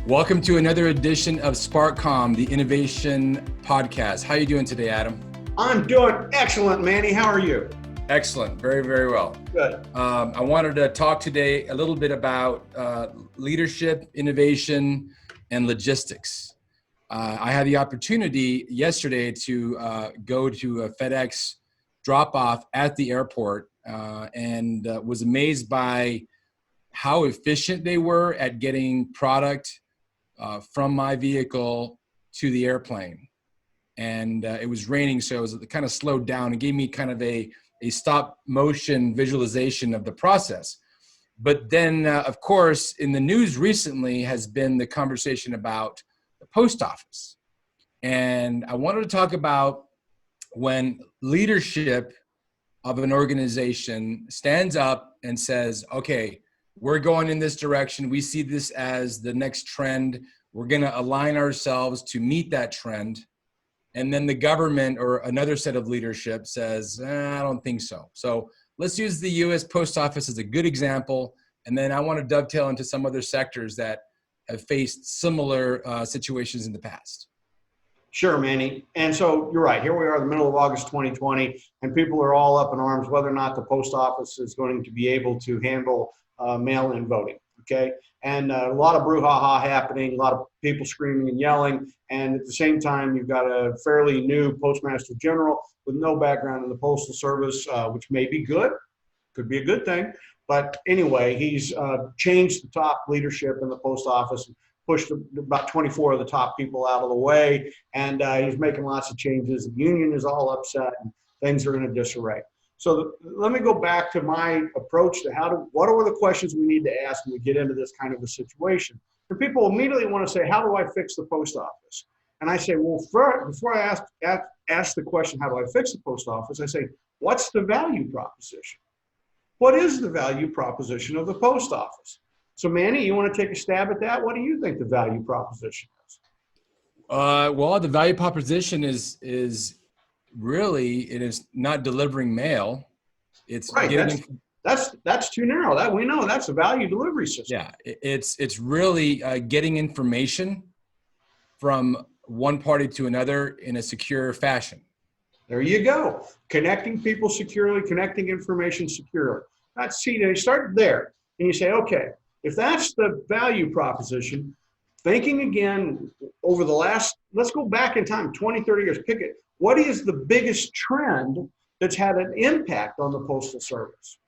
Welcome to another edition of SparkCom, the innovation podcast. How are you doing today, Adam? I'm doing excellent, Manny. How are you? Excellent. Very, very well. Good. I wanted to talk today a little bit about leadership, innovation, and logistics. I had the opportunity yesterday to go to a FedEx drop-off at the airport and was amazed by how efficient they were at getting product from my vehicle to the airplane. And it was raining, so it was kind of slowed down. It gave me kind of a stop motion visualization of the process. But then, of course, in the news recently has been the conversation about the post office. And I wanted to talk about when leadership of an organization stands up and says, okay, we're going in this direction. We see this as the next trend. We're going to align ourselves to meet that trend. And then the government or another set of leadership says, I don't think so. So let's use the US Post Office as a good example. And then I want to dovetail into some other sectors that have faced similar situations in the past. Sure, Manny. And so you're right. Here we are in the middle of August 2020, and people are all up in arms whether or not the post office is going to be able to handle mail-in voting. Okay. And a lot of brouhaha happening, a lot of people screaming and yelling. And at the same time, you've got a fairly new Postmaster General with no background in the Postal Service, which may be good, could be a good thing. But anyway, he's changed the top leadership in the post office, pushed about 24 of the top people out of the way, and he's making lots of changes. The union is all upset, and things are in a disarray. So let me go back to my approach to what are the questions we need to ask when we get into this kind of a situation. And people immediately want to say, how do I fix the post office? And I say, well, before I ask the question, how do I fix the post office? I say, what's the value proposition? What is the value proposition of the post office? So Manny, you want to take a stab at that? What do you think the value proposition is? Well, the value proposition is really, it is not delivering mail. It's right. That's too narrow. That we know that's a value delivery system. Yeah, it's really getting information from one party to another in a secure fashion. There you go. Connecting people securely, connecting information securely. You start there and you say, okay, if that's the value proposition, thinking again over the let's go back in time, 20, 30 years, pick it. What is the biggest trend that's had an impact on the Postal Service?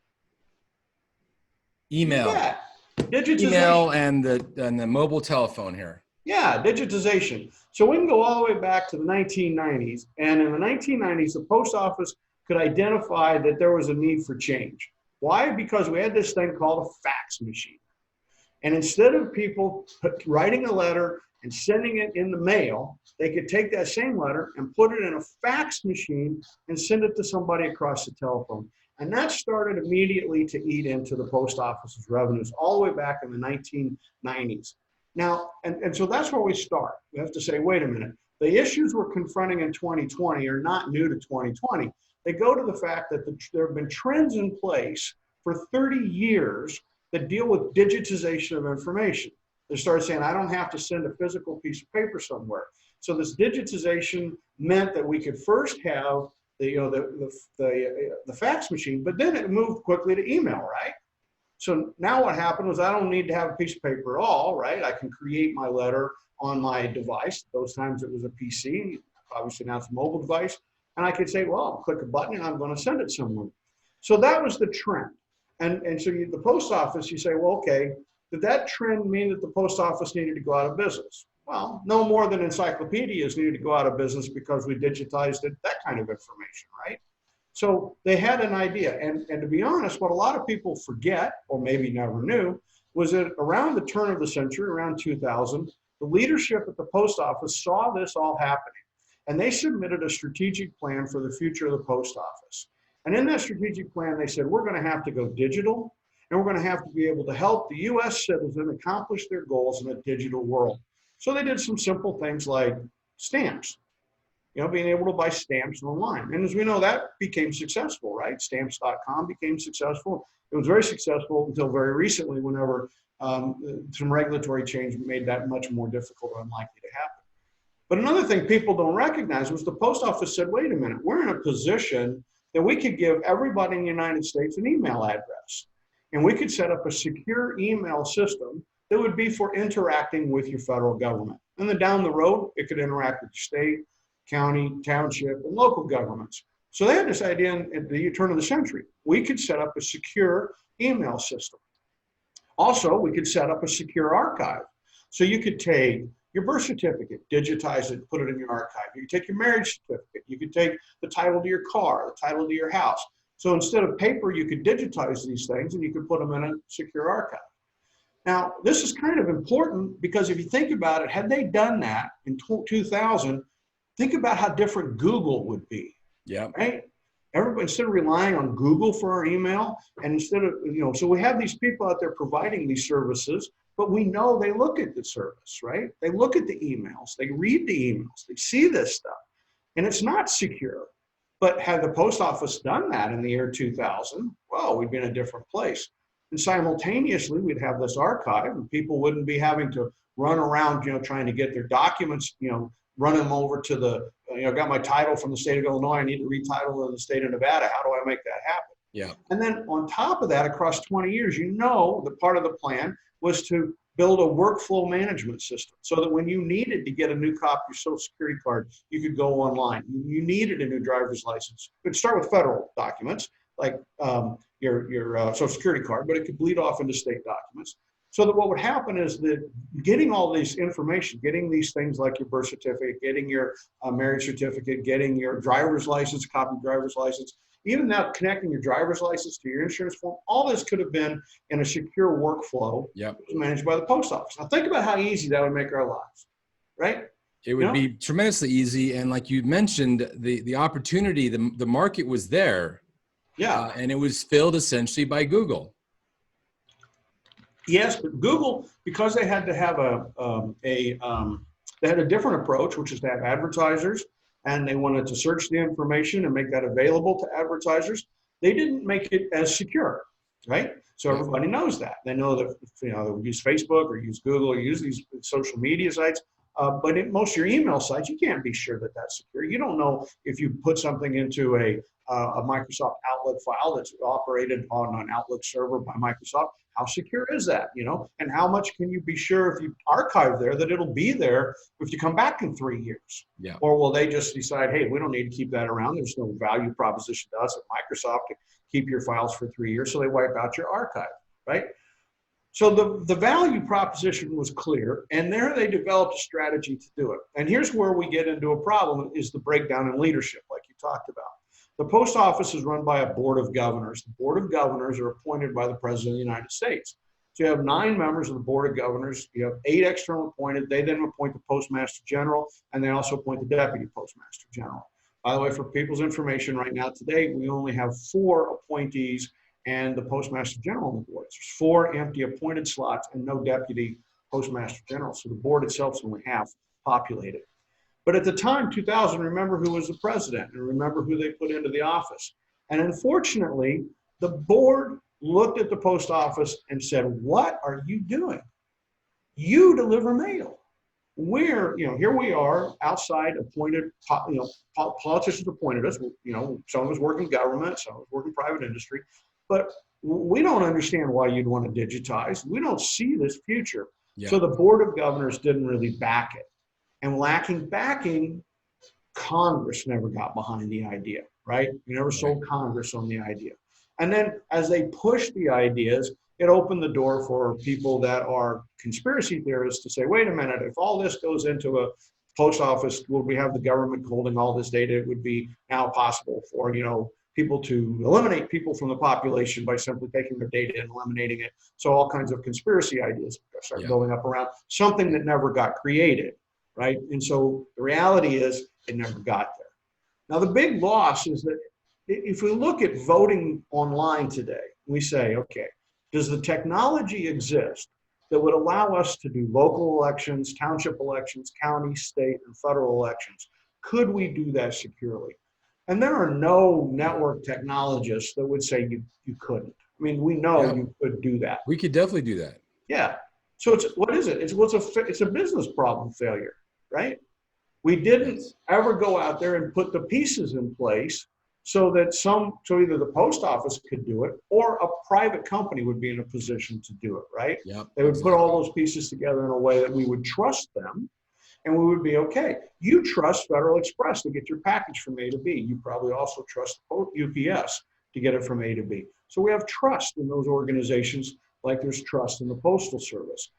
Email. Yeah. Digitization. Email and the mobile telephone here. Yeah, digitization. So we can go all the way back to the 1990s. And in the 1990s, the post office could identify that there was a need for change. Why? Because we had this thing called a fax machine. And instead of people writing a letter and sending it in the mail, they could take that same letter and put it in a fax machine and send it to somebody across the telephone. And that started immediately to eat into the post office's revenues all the way back in the 1990s. Now, and so that's where we start. We have to say, wait a minute, the issues we're confronting in 2020 are not new to 2020. They go to the fact that there have been trends in place for 30 years that deal with digitization of information. They started saying, I don't have to send a physical piece of paper somewhere. So this digitization meant that we could first have the fax machine, but then it moved quickly to email, right? So now what happened was I don't need to have a piece of paper at all, right? I can create my letter on my device. Those times it was a PC, obviously now it's a mobile device. And I could say, well, I'll click a button and I'm going to send it somewhere. So that was the trend. And so the post office, you say, well, okay, did that trend mean that the post office needed to go out of business? Well, no more than encyclopedias needed to go out of business because we digitized it, that kind of information, right? So they had an idea. And to be honest, what a lot of people forget, or maybe never knew, was that around the turn of the century, around 2000, the leadership at the post office saw this all happening. And they submitted a strategic plan for the future of the post office. And in that strategic plan, they said, we're going to have to go digital, and we're going to have to be able to help the US citizen accomplish their goals in a digital world. So they did some simple things like stamps. being able to buy stamps online. And as we know, that became successful, right? Stamps.com became successful. It was very successful until very recently, whenever some regulatory change made that much more difficult or unlikely to happen. But another thing people don't recognize was the post office said, wait a minute, we're in a position that we could give everybody in the United States an email address. And we could set up a secure email system that would be for interacting with your federal government. And then down the road, it could interact with your state, county, township, and local governments. So they had this idea at the turn of the century. We could set up a secure email system. Also, we could set up a secure archive. So you could take your birth certificate, digitize it, put it in your archive. You could take your marriage certificate. You could take the title to your car, the title to your house. So instead of paper, you could digitize these things and you could put them in a secure archive. Now, this is kind of important because if you think about it, had they done that in 2000, think about how different Google would be. Yeah. Right? Everybody, instead of relying on Google for our email, and instead of, so we have these people out there providing these services, but we know they look at the service, right? They look at the emails, they read the emails, they see this stuff, and it's not secure. But had the post office done that in the year 2000, well, we'd be in a different place. And simultaneously, we'd have this archive, and people wouldn't be having to run around, trying to get their documents, run them over to the, got my title from the state of Illinois, I need to retitle in the state of Nevada. How do I make that happen? Yeah. And then on top of that, across 20 years, the part of the plan was to build a workflow management system so that when you needed to get a new copy of your Social Security card, you could go online. You needed a new driver's license. It could start with federal documents like your Social Security card, but it could bleed off into state documents. So that what would happen is that getting all this information, getting these things like your birth certificate, getting your marriage certificate, getting your driver's license, copy of driver's license, even now connecting your driver's license to your insurance form, all this could have been in a secure workflow managed by the post office. Now think about how easy that would make our lives, right? It would be tremendously easy. And like you mentioned, the opportunity, the market was there. Yeah. And it was filled essentially by Google. Yes, but Google, because they had to have they had a different approach, which is to have advertisers, and they wanted to search the information and make that available to advertisers. They didn't make it as secure, right? So everybody knows that. They know that they use Facebook or use Google or use these social media sites. But in most of your email sites, you can't be sure that that's secure. You don't know if you put something into a Microsoft Outlook file that's operated on an Outlook server by Microsoft. How secure is that, and how much can you be sure if you archive there that it'll be there if you come back in 3 years? Yeah. Or will they just decide, hey, we don't need to keep that around. There's no value proposition to us at Microsoft to keep your files for 3 years, so they wipe out your archive, right? So the value proposition was clear, and there they developed a strategy to do it. And here's where we get into a problem, is the breakdown in leadership, like you talked about. The post office is run by a board of governors. The board of governors are appointed by the president of the United States. So you have 9 members of the board of governors. You have 8 external appointed. They then appoint the postmaster general, and they also appoint the deputy postmaster general. By the way, for people's information right now today, we only have 4 appointees and the postmaster general on the board. There's 4 empty appointed slots and no deputy postmaster general. So the board itself is only half populated. But at the time, 2000, remember who was the president and remember who they put into the office. And unfortunately, the board looked at the post office and said, what are you doing? You deliver mail. Here we are outside appointed, politicians appointed us, some of us work in government, some of us work in private industry, but we don't understand why you'd want to digitize. We don't see this future. Yeah. So the board of governors didn't really back it. And lacking backing, Congress never got behind the idea, right? You never sold Congress on the idea. And then as they pushed the ideas, it opened the door for people that are conspiracy theorists to say, wait a minute, if all this goes into a post office, will we have the government holding all this data? It would be now possible for, people to eliminate people from the population by simply taking their data and eliminating it. So all kinds of conspiracy ideas start building up around something that never got created, right? And so the reality is it never got there. Now the big loss is that if we look at voting online today, we say, okay, does the technology exist that would allow us to do local elections, township elections, county, state, and federal elections Could we do that securely? And there are no network technologists that would say you couldn't. I mean, we know Yeah, you could do that. we could definitely do that. Yeah. So it's what is it? It's a business problem failure, right? We didn't Yes. ever go out there and put the pieces in place so that so either the post office could do it or a private company would be in a position to do it, right? Yep. They would put Exactly. all those pieces together in a way that we would trust them and we would be okay. You trust Federal Express to get your package from A to B. You probably also trust UPS to get it from A to B. So we have trust in those organizations like there's trust in the Postal Service.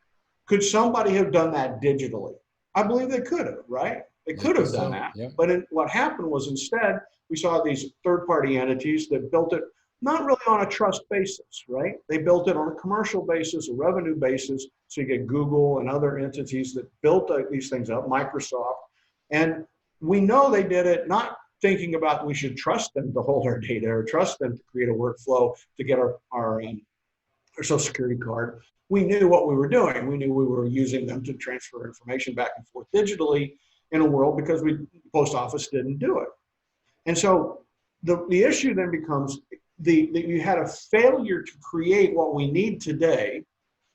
Could somebody have done that digitally? I believe they could have, right? They I could think have done so. that. Yeah. But what happened was instead, we saw these third-party entities that built it not really on a trust basis, right? They built it on a commercial basis, a revenue basis. So you get Google and other entities that built these things up, Microsoft. And we know they did it not thinking about we should trust them to hold our data or trust them to create a workflow to get our Social Security card. We knew what we were doing. We knew we were using them to transfer information back and forth digitally in a world because the post office didn't do it. And so the issue then becomes you had a failure to create what we need today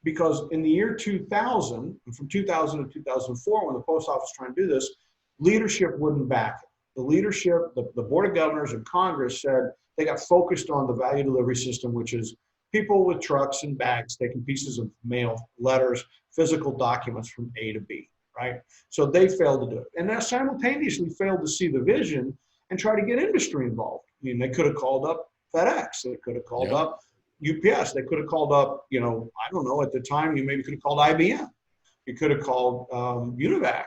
because in the year 2000, and from 2000 to 2004, when the post office was trying to do this, leadership wouldn't back it. The leadership, the Board of Governors and Congress said they got focused on the value delivery system, which is people with trucks and bags taking pieces of mail, letters, physical documents from A to B, right? So they failed to do it. And now simultaneously failed to see the vision and try to get industry involved. I mean, they could have called up FedEx. They could have called up UPS. They could have called up, I don't know, at the time, you maybe could have called IBM. You could have called UNIVAC.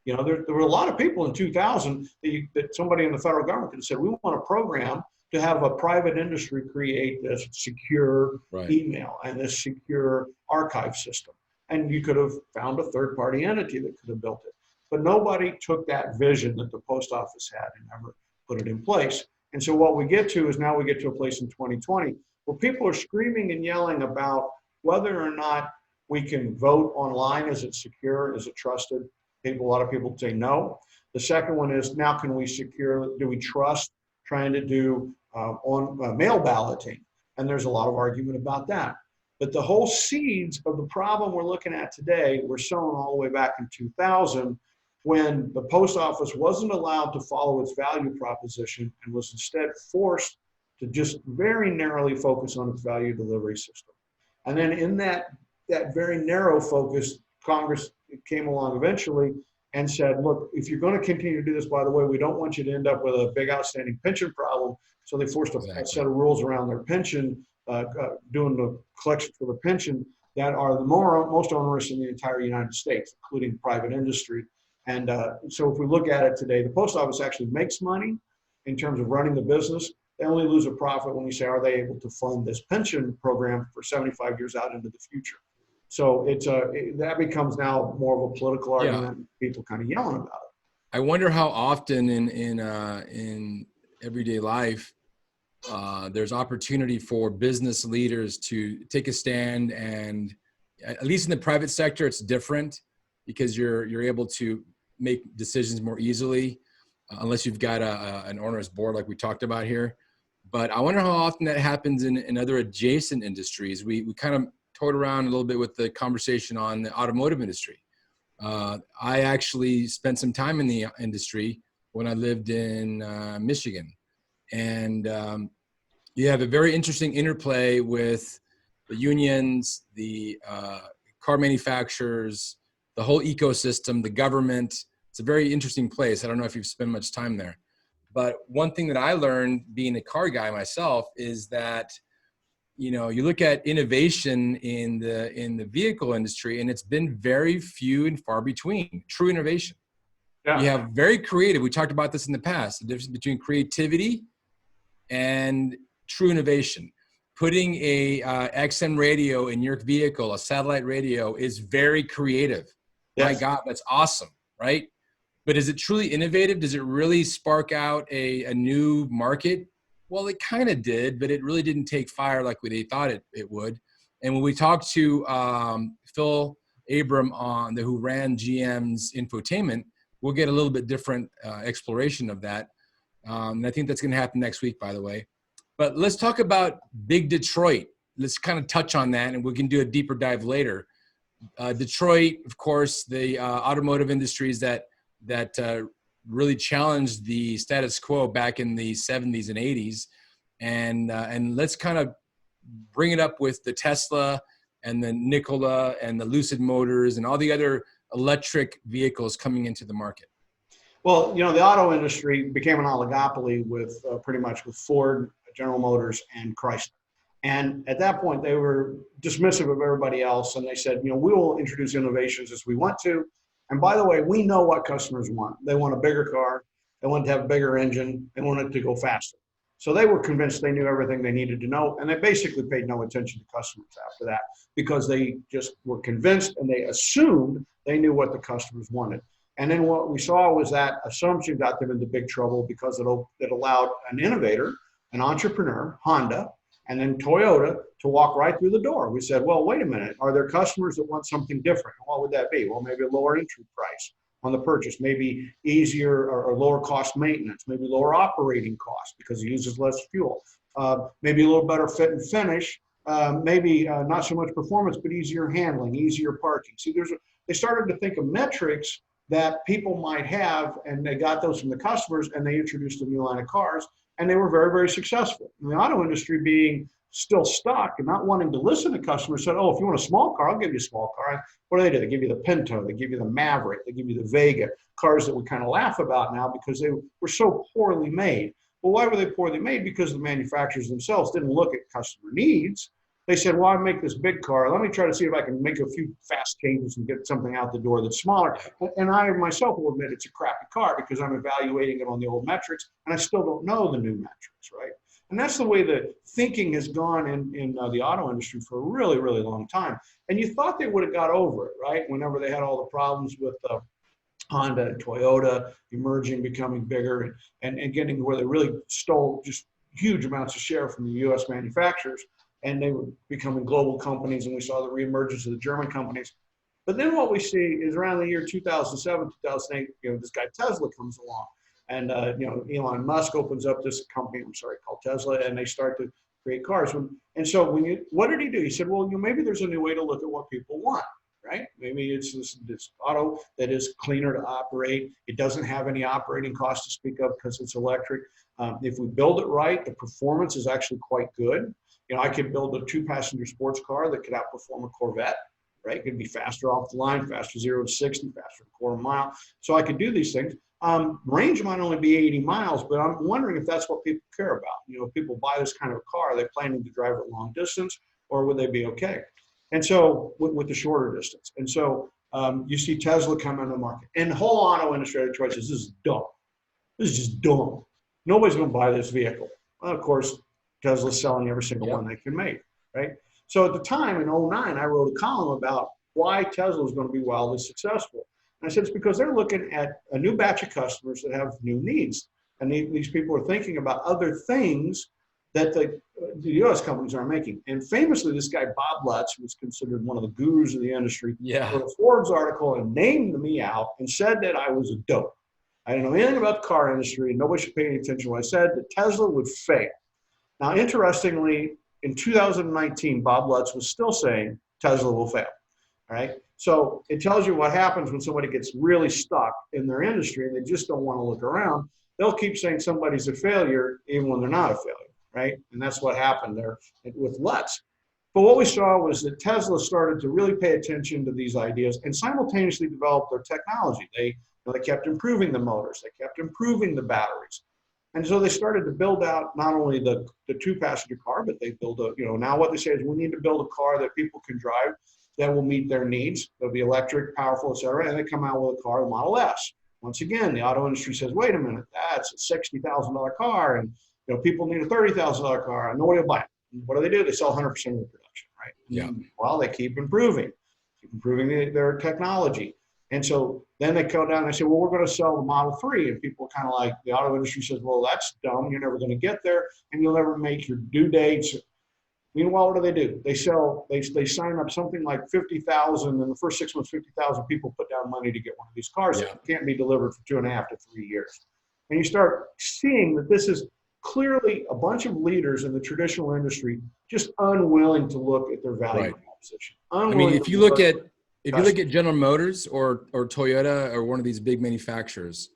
There were a lot of people in 2000 that somebody in the federal government could have said, we want a program to have a private industry create this secure email and this secure archive system. And you could have found a third-party entity that could have built it. But nobody took that vision that the post office had and ever put it in place. And so what we get to is now we get to a place in 2020 where people are screaming and yelling about whether or not we can vote online. Is it secure? Is it trusted? A lot of people say no. The second one is now can we do we trust trying to do on mail balloting? And there's a lot of argument about that. But the whole seeds of the problem we're looking at today were sown all the way back in 2000 when the post office wasn't allowed to follow its value proposition and was instead forced to just very narrowly focus on its value delivery system. And then in that very narrow focus, Congress came along eventually and said, look, if you're going to continue to do this, by the way, we don't want you to end up with a big outstanding pension problem. So they forced a set of rules around their pension, doing the collection for the pension that are the most onerous in the entire United States, including private industry. And so if we look at it today, the post office actually makes money in terms of running the business. They only lose a profit when you say, are they able to fund this pension program for 75 years out into the future? So that becomes now more of a political argument. People kind of yelling about it. I wonder how often in everyday life there's opportunity for business leaders to take a stand, and at least in the private sector, it's different because you're able to make decisions more easily, unless you've got an onerous board like we talked about here. But I wonder how often that happens in other adjacent industries. We kind of toyed around a little bit with the conversation on the automotive industry. I actually spent some time in the industry when I lived in Michigan. And you have a very interesting interplay with the unions, the car manufacturers, the whole ecosystem, the government. It's a very interesting place. I don't know if you've spent much time there. But one thing that I learned being a car guy myself is that, you look at innovation in the vehicle industry, and it's been very few and far between, true innovation. Yeah. You have very creative, we talked about this in the past, the difference between creativity and true innovation. Putting a XM radio in your vehicle, a satellite radio, is very creative. Yes. My God, that's awesome, right? But is it truly innovative? Does it really spark out a new market? Well, it kind of did, but it really didn't take fire like they thought it would. And when we talked to Phil Abram who ran GM's infotainment, we'll get a little bit different exploration of that. And I think that's going to happen next week, by the way. But let's talk about Big Detroit. Let's kind of touch on that, and we can do a deeper dive later. Detroit, of course, the automotive industries that really challenged the status quo back in the 70s and 80s. And let's kind of bring it up with the Tesla and the Nikola and the Lucid Motors and all the other electric vehicles coming into the market. Well, you know, the auto industry became an oligopoly with pretty much with Ford, General Motors, and Chrysler. And at that point, they were dismissive of everybody else. And they said, you know, we will introduce innovations as we want to. And by the way, we know what customers want. They want a bigger car. They want to have a bigger engine. They want it to go faster. So they were convinced they knew everything they needed to know. And they basically paid no attention to customers after that because they just were convinced and they assumed they knew what the customers wanted. And then what we saw was that assumption got them into big trouble because it allowed an innovator, an entrepreneur, Honda, and then Toyota to walk right through the door. We said, well, wait a minute. Are there customers that want something different? And what would that be? Well, maybe a lower entry price on the purchase, maybe easier or lower cost maintenance, maybe lower operating costs because it uses less fuel, maybe a little better fit and finish, maybe not so much performance, but easier handling, easier parking. See, they started to think of metrics that people might have, and they got those from the customers, and they introduced a new line of cars, and they were very, very successful. And the auto industry being still stuck and not wanting to listen to customers said, oh, if you want a small car, I'll give you a small car. What do? They give you the Pinto, they give you the Maverick, they give you the Vega, cars that we kind of laugh about now because they were so poorly made. Well, why were they poorly made? Because the manufacturers themselves didn't look at customer needs. They said, well, I make this big car. Let me try to see if I can make a few fast changes and get something out the door that's smaller. And I myself will admit it's a crappy car because I'm evaluating it on the old metrics, and I still don't know the new metrics, right? And that's the way the thinking has gone in the auto industry for a really, really long time. And you thought they would have got over it, right? Whenever they had all the problems with Honda and Toyota emerging, becoming bigger, and getting where they really stole just huge amounts of share from the US manufacturers. And they were becoming global companies, and we saw the reemergence of the German companies. But then what we see is around the year 2007, 2008, you know, this guy Tesla comes along, and you know, Elon Musk opens up this company, called Tesla, and they start to create cars. And so what did he do? He said, well, you know, maybe there's a new way to look at what people want, right? Maybe it's this auto that is cleaner to operate. It doesn't have any operating costs to speak of because it's electric. If we build it right, the performance is actually quite good. You know, I could build a 2-passenger sports car that could outperform a Corvette, right? It could be faster off the line, faster 0 to 60, faster quarter mile. So I could do these things. Range might only be 80 miles, but I'm wondering if that's what people care about. You know, if people buy this kind of a car, are they planning to drive it long distance, or would they be okay? And so with the shorter distance. And so you see Tesla come into the market. And the whole auto industry of choice says, this is dumb. This is just dumb. Nobody's going to buy this vehicle. Well, of course, Tesla's selling every single one they can make, right? So at the time in 2009, I wrote a column about why Tesla is going to be wildly successful. And I said it's because they're looking at a new batch of customers that have new needs. And these people are thinking about other things that the U.S. companies are making. And famously, this guy, Bob Lutz, who was considered one of the gurus of the industry, wrote a Forbes article and named me out and said that I was a dope. I didn't know anything about the car industry, and nobody should pay any attention to what I said, that Tesla would fail. Now, interestingly, in 2019, Bob Lutz was still saying Tesla will fail, all right? So it tells you what happens when somebody gets really stuck in their industry and they just don't want to look around. They'll keep saying somebody's a failure even when they're not a failure, right? And that's what happened there with Lutz. But what we saw was that Tesla started to really pay attention to these ideas and simultaneously develop their technology. They kept improving the motors. They kept improving the batteries. And so they started to build out not only the 2-passenger car, but they build now what they say is we need to build a car that people can drive that will meet their needs. They'll be electric, powerful, et cetera. And they come out with a car, the Model S. Once again, the auto industry says, wait a minute, that's a $60,000 car. And people need a $30,000 car. And nobody will buy it. And what do? They sell 100% of the production, right? Yeah. Well, they keep improving their technology. And so then they come down and they say, well, we're going to sell the Model 3. And people kind of like, the auto industry says, well, that's dumb. You're never going to get there, and you'll never make your due dates. Meanwhile, what do? They sell, they sign up something like 50,000 in the first 6 months, 50,000 people put down money to get one of these cars Yeah. that can't be delivered for 2.5 to 3 years. And you start seeing that this is clearly a bunch of leaders in the traditional industry just unwilling to look at their value Right. proposition. I mean, if you look at General Motors or Toyota or one of these big manufacturers,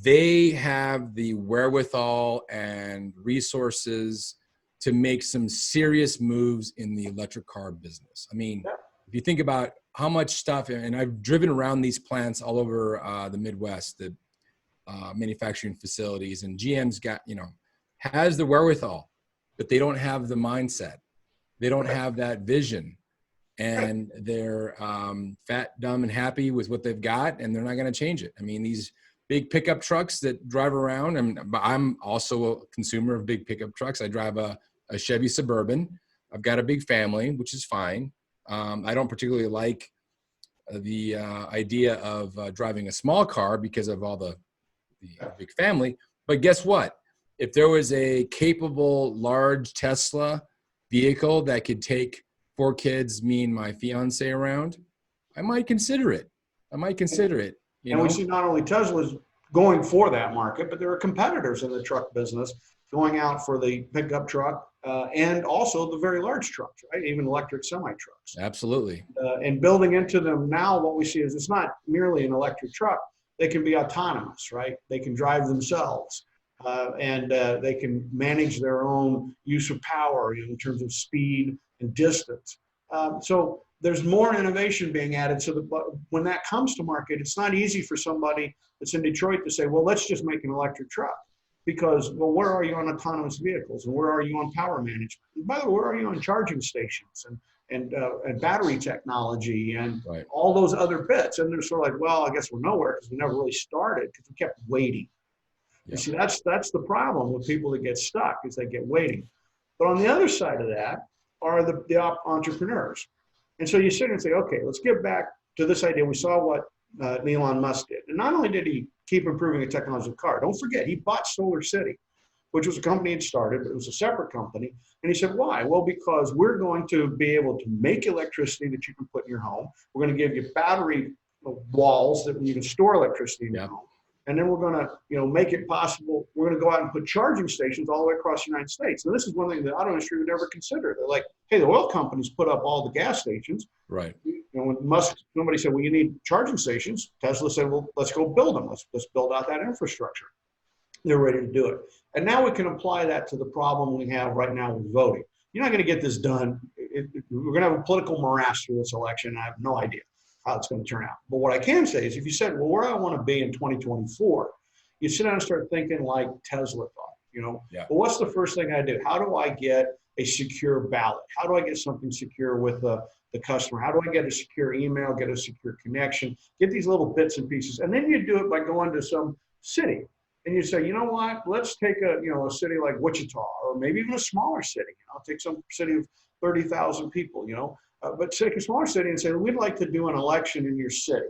they have the wherewithal and resources to make some serious moves in the electric car business. I mean, if you think about how much stuff, and I've driven around these plants all over the Midwest, the manufacturing facilities, and GM's got, has the wherewithal, but they don't have the mindset. They don't have that vision. And they're fat, dumb, and happy with what they've got, and they're not going to change it. I mean, these big pickup trucks that drive around, and I'm also a consumer of big pickup trucks. I drive a Chevy Suburban. I've got a big family, which is fine. I don't particularly like the idea of driving a small car because of all the big family. But guess what? If there was a capable, large Tesla vehicle that could take 4 kids, me and my fiance around, I might consider it. We see not only Tesla's going for that market, but there are competitors in the truck business going out for the pickup truck and also the very large trucks, right? Even electric semi-trucks. Absolutely. And building into them now, what we see is it's not merely an electric truck. They can be autonomous, right? They can drive themselves. And they can manage their own use of power in terms of speed and distance. So there's more innovation being added. So that when that comes to market, it's not easy for somebody that's in Detroit to say, well, let's just make an electric truck. Because, well, where are you on autonomous vehicles? And where are you on power management? And by the way, where are you on charging stations and battery technology and all those other bits? And they're sort of like, well, I guess we're nowhere because we never really started because we kept waiting. You see, that's the problem with people that get stuck is they get waiting. But on the other side of that are the entrepreneurs. And so you sit and say, okay, let's get back to this idea. We saw what Elon Musk did. And not only did he keep improving the technology of the car, don't forget, he bought Solar City, which was a company he'd started, but it was a separate company. And he said, why? Well, because we're going to be able to make electricity that you can put in your home. We're going to give you battery walls that you can store electricity in your home. And then we're going to, make it possible. We're going to go out and put charging stations all the way across the United States. And this is one thing the auto industry would never consider. They're like, hey, the oil companies put up all the gas stations. Right. When somebody said, well, you need charging stations. Tesla said, well, let's go build them. Let's build out that infrastructure. They're ready to do it. And now we can apply that to the problem we have right now with voting. You're not going to get this done. We're going to have a political morass through this election. I have no idea how it's going to turn out. But what I can say is if you said, well, where do I want to be in 2024, you sit down and start thinking like Tesla thought, well, what's the first thing I do? How do I get a secure ballot? How do I get something secure with the customer? How do I get a secure email, get a secure connection, get these little bits and pieces? And then you do it by going to some city and you say, you know what, let's take a city like Wichita or maybe even a smaller city. I'll take some city of 30,000 people, but take a smaller city and say, we'd like to do an election in your city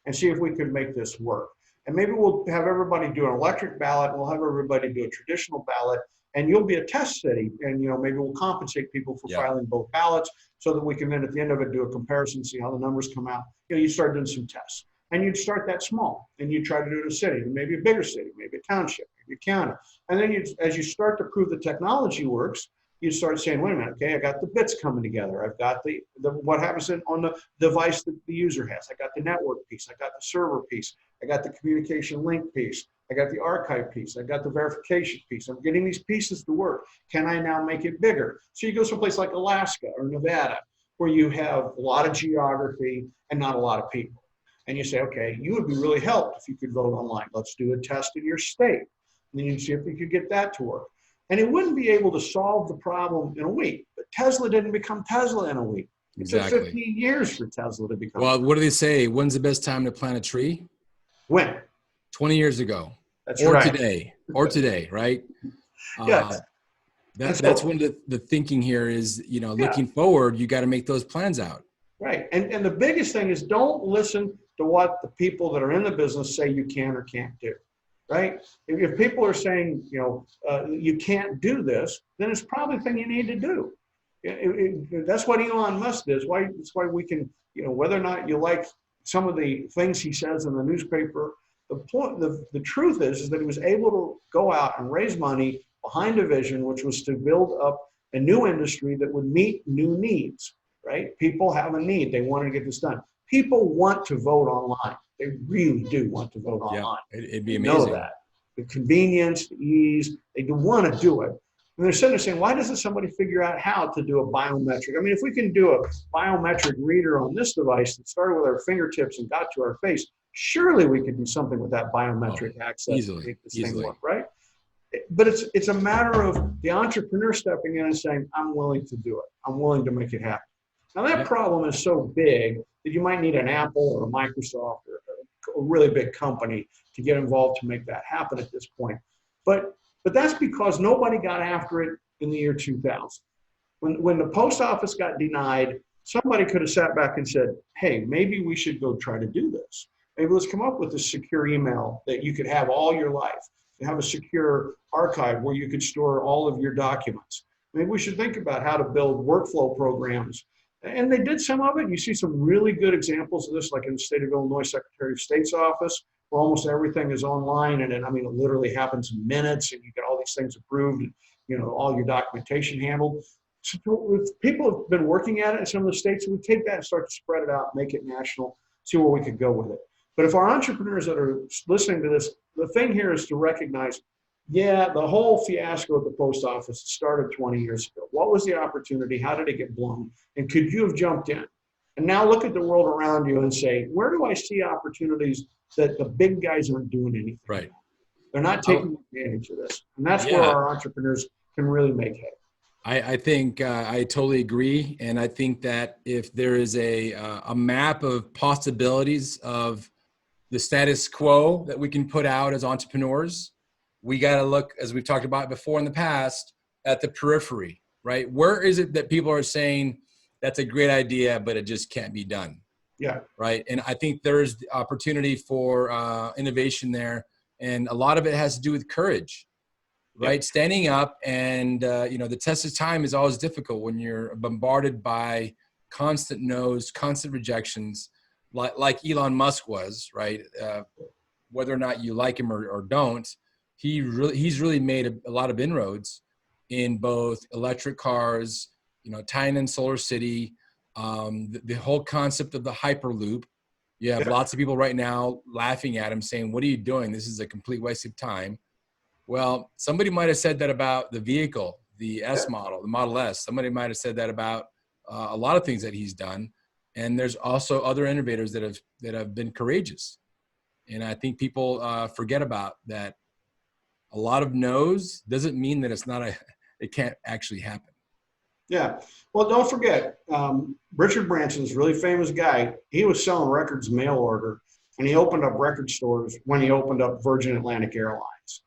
and see if we could make this work. And maybe we'll have everybody do an electric ballot. We'll have everybody do a traditional ballot and you'll be a test city. And, maybe we'll compensate people for filing both ballots so that we can then at the end of it do a comparison, see how the numbers come out. You start doing some tests and you'd start that small and you try to do it in a city, maybe a bigger city, maybe a township, maybe a county. And then as you start to prove the technology works, you start saying, wait a minute, okay, I got the bits coming together. I've got the what happens on the device that the user has. I got the network piece. I got the server piece. I got the communication link piece. I got the archive piece. I got the verification piece. I'm getting these pieces to work. Can I now make it bigger? So you go someplace like Alaska or Nevada, where you have a lot of geography and not a lot of people. And you say, okay, you would be really helped if you could vote online. Let's do a test in your state. And then you see if you could get that to work. And it wouldn't be able to solve the problem in a week. But Tesla didn't become Tesla in a week. It took 15 years for Tesla to become. Well, what do they say? When's the best time to plant a tree? When? 20 years ago. That's or right. today, right? Yes. That's when the thinking here is, looking forward, you got to make those plans out. Right. And the biggest thing is don't listen to what the people that are in the business say you can or can't do. Right? If people are saying, you can't do this, then it's probably the thing you need to do. That's what Elon Musk does. That's why we can, whether or not you like some of the things he says in the newspaper, the truth is that he was able to go out and raise money behind a vision, which was to build up a new industry that would meet new needs, right? People have a need. They want to get this done. People want to vote online. They really do want to vote online. It'd be amazing. Know that. The convenience, the ease, they do want to do it. And they're sitting there saying, why doesn't somebody figure out how to do a biometric? I mean, if we can do a biometric reader on this device that started with our fingertips and got to our face, surely we could do something with that biometric access easily, to make this thing work, right? But it's a matter of the entrepreneur stepping in and saying, I'm willing to do it. I'm willing to make it happen. Now that problem is so big that you might need an Apple or a Microsoft or a really big company to get involved to make that happen at this point. But that's because nobody got after it in the year 2000. When the post office got denied, somebody could have sat back and said, hey, maybe we should go try to do this. Maybe let's come up with a secure email that you could have all your life. You have a secure archive where you could store all of your documents. Maybe we should think about how to build workflow programs. And they did some of it. You see some really good examples of this, like in the state of Illinois Secretary of State's office, where almost everything is online. And it literally happens in minutes, and you get all these things approved, and all your documentation handled. So if people have been working at it in some of the states, we take that and start to spread it out, make it national, see where we could go with it. But if our entrepreneurs that are listening to this, the thing here is to recognize, the whole fiasco at the post office started 20 years ago. What was the opportunity? How did it get blown? And could you have jumped in? And now look at the world around you and say, where do I see opportunities that the big guys aren't doing anything? Right. They're not taking advantage of this. And that's where our entrepreneurs can really make hay. I think I totally agree. And I think that if there is a map of possibilities of the status quo that we can put out as entrepreneurs, we got to look, as we've talked about before in the past, at the periphery, right? Where is it that people are saying that's a great idea, but it just can't be done? Yeah. Right. And I think there's the opportunity for innovation there. And a lot of it has to do with courage, right? Yep. Standing up and, the test of time is always difficult when you're bombarded by constant no's, constant rejections, like Elon Musk was, right? Whether or not you like him or don't, he's really made a lot of inroads in both electric cars, tying in Solar City, the whole concept of the Hyperloop. You have lots of people right now laughing at him saying, what are you doing? This is a complete waste of time. Well, somebody might have said that about the vehicle, the S model, the Model S. Somebody might have said that about a lot of things that he's done. And there's also other innovators that have been courageous. And I think people forget about that. A lot of no's doesn't mean that it can't actually happen. Yeah. Well, don't forget, Richard Branson's a really famous guy. He was selling records mail order, and he opened up record stores when he opened up Virgin Atlantic Airlines.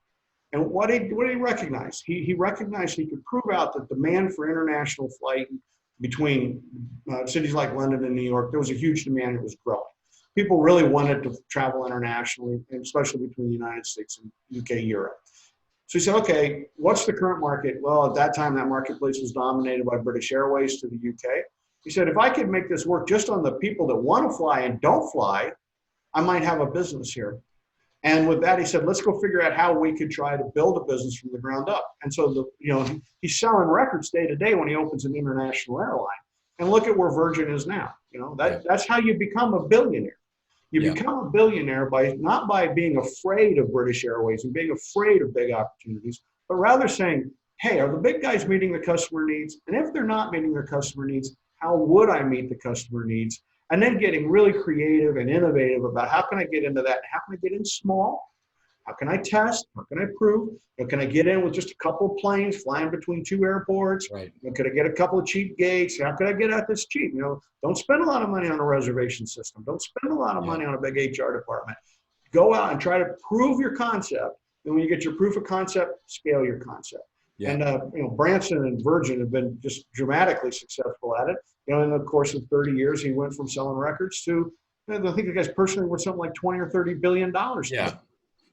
And what did he recognize? He recognized he could prove out that demand for international flight between cities like London and New York, there was a huge demand. It was growing. People really wanted to travel internationally, and especially between the United States and UK, Europe. So he said, okay, what's the current market? Well, at that time, that marketplace was dominated by British Airways to the UK. He said, if I could make this work just on the people that want to fly and don't fly, I might have a business here. And with that, he said, let's go figure out how we could try to build a business from the ground up. And so, he's selling records day to day when he opens an international airline. And look at where Virgin is now. That's how you become a billionaire. You become a billionaire not by being afraid of British Airways and being afraid of big opportunities, but rather saying, hey, are the big guys meeting the customer needs? And if they're not meeting their customer needs, how would I meet the customer needs? And then getting really creative and innovative about how can I get into that? How can I get in small? How can I test? How can I prove? Can I get in with just a couple of planes flying between two airports? Right. Could I get a couple of cheap gates? How could I get at this cheap? Don't spend a lot of money on a reservation system. Don't spend a lot of money on a big HR department. Go out and try to prove your concept. And when you get your proof of concept, scale your concept. Yeah. And Branson and Virgin have been just dramatically successful at it. In the course of 30 years, he went from selling records to, I think the guy's personally worth something like 20 or $30 billion. Yeah.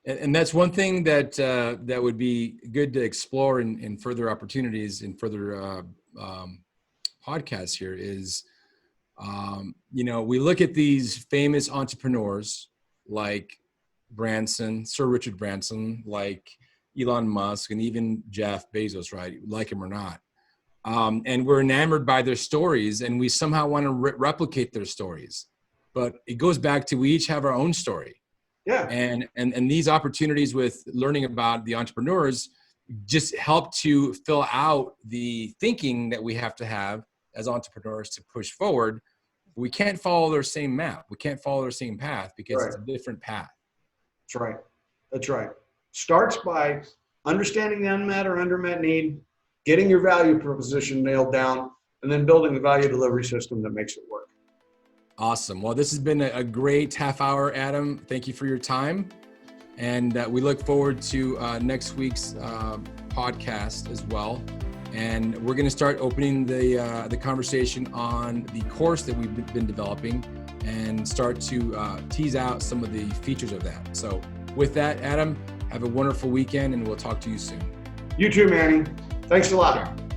And that's one thing that would be good to explore in further opportunities and further podcast here is, we look at these famous entrepreneurs like Branson, Sir Richard Branson, like Elon Musk, and even Jeff Bezos, right? Like him or not. And we're enamored by their stories, and we somehow want to replicate their stories. But it goes back to, we each have our own story. Yeah. And these opportunities with learning about the entrepreneurs just help to fill out the thinking that we have to have as entrepreneurs to push forward. We can't follow their same map. We can't follow their same path because it's a different path. That's right. That's right. Starts by understanding the unmet or undermet need, getting your value proposition nailed down, and then building the value delivery system that makes it work. Awesome. Well, this has been a great half hour, Adam. Thank you for your time. And we look forward to next week's podcast as well. And we're going to start opening the conversation on the course that we've been developing and start to tease out some of the features of that. So with that, Adam, have a wonderful weekend, and we'll talk to you soon. You too, Manny. Thanks a lot. Sure.